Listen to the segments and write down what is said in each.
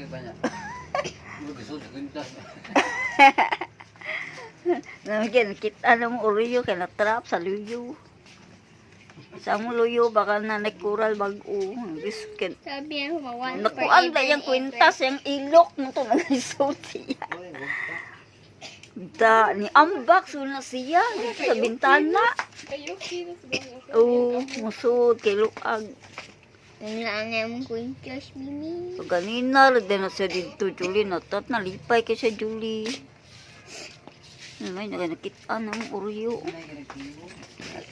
may banyak. Gusto sa kwintas. Namigyan, kita na mo Oreo kaya na-trap sa luyo. Sa mo luyo, baka na nagkural bag-o. Biskin. Sabi yan, humawan. Nakuan ba yung kwintas, yung ilok mo ito nag-isot siya. Da, ni ambak, suna siya, dito sa bintana. Oo, musod, kay luag. Nangyaanay mong kwintas, Mimi. So, ganina, din na siya dito, Julie, natat, nalipay kay siya, Julie. May nakita ng Oreo.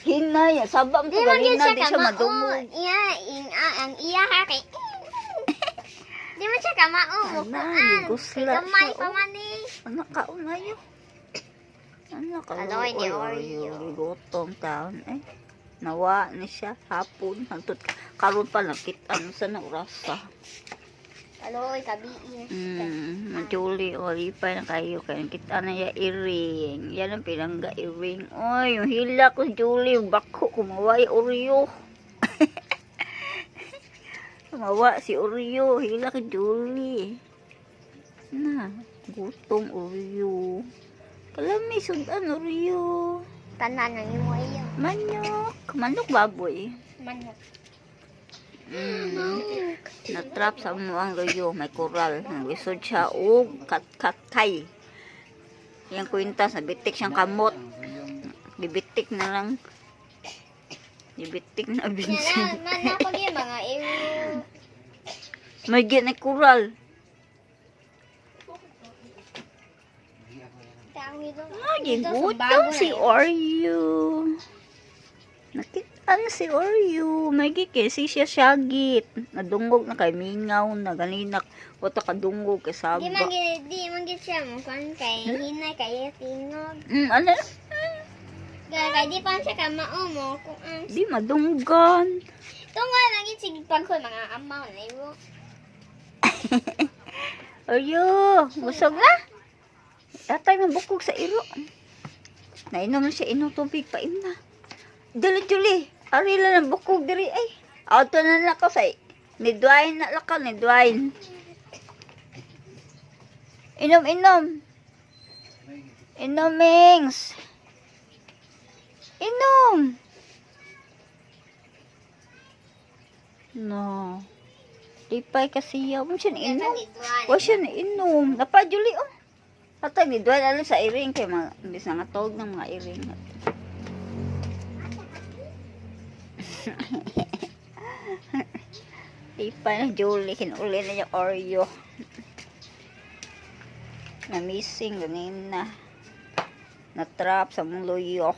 Hinay, sabang ko ganina, di siya madungog. Ang iya haki. Di mo siya kamao mo Ana, gusla Gamay siya, pa oh. man eh. Anak ka, unayo. Anak ka, Aloy ni Oreo. Gotong taon, eh. Nawa ni siya, hapon. Hantod, karon pa nakita mo sa naurasa. Aloy, kabiin. Julie, olipay na kayo. Kaya kita na ya earring. Yan ang pinangga earring. Oy, yung hila ko, Julie. Bako, kumawa yung Oreo. Kumawa si Oreo. Hila ko, Julie. Na, gutom Oreo. Kalami, sundan Oreo. Tanan na niyo mo iyo. Manok. Manok baboy. Manok. Na-trap sa mo ang loyo, may coral. Nagisod siya o katkay. Yung kwintas, nabitik siyang kamot. Bibitik na lang. Bibitik na binsin. Manapag yung mga iyo. May gin coral. Gigutom si Oreo. Nakita na si Oreo. May gikisi siya syagit. Nadungog na kay mingaw na ganinak. Wata kadungog kay saba. Di man gid siya mo kan kay hinay kay tingog. Ano? Kay di pa siya kamao mo kung ang Di madunggan. tunga lagi sige pag ko mga amaw na iyo. Oreo, busog na. Tatay mabukog sa iro. Nainom na siya inom tubig pa na. Dali Julie, arila na bukog diri ay. Auto na na ko say. Ni Dwayne na laka ni Dwayne. Inom. Inom Mings. Inom. No. Lipay kasi yaw. Wala siya na inom. Wala siya na inom. Napa Julie oh. Atag ni Dwayne alam sa iring kay mga imbis na ngatog ng mga iring. Ipa na Julie, kinuli na yung Oreo. Na-missing, ganun na. Na-trap sa mong loyo.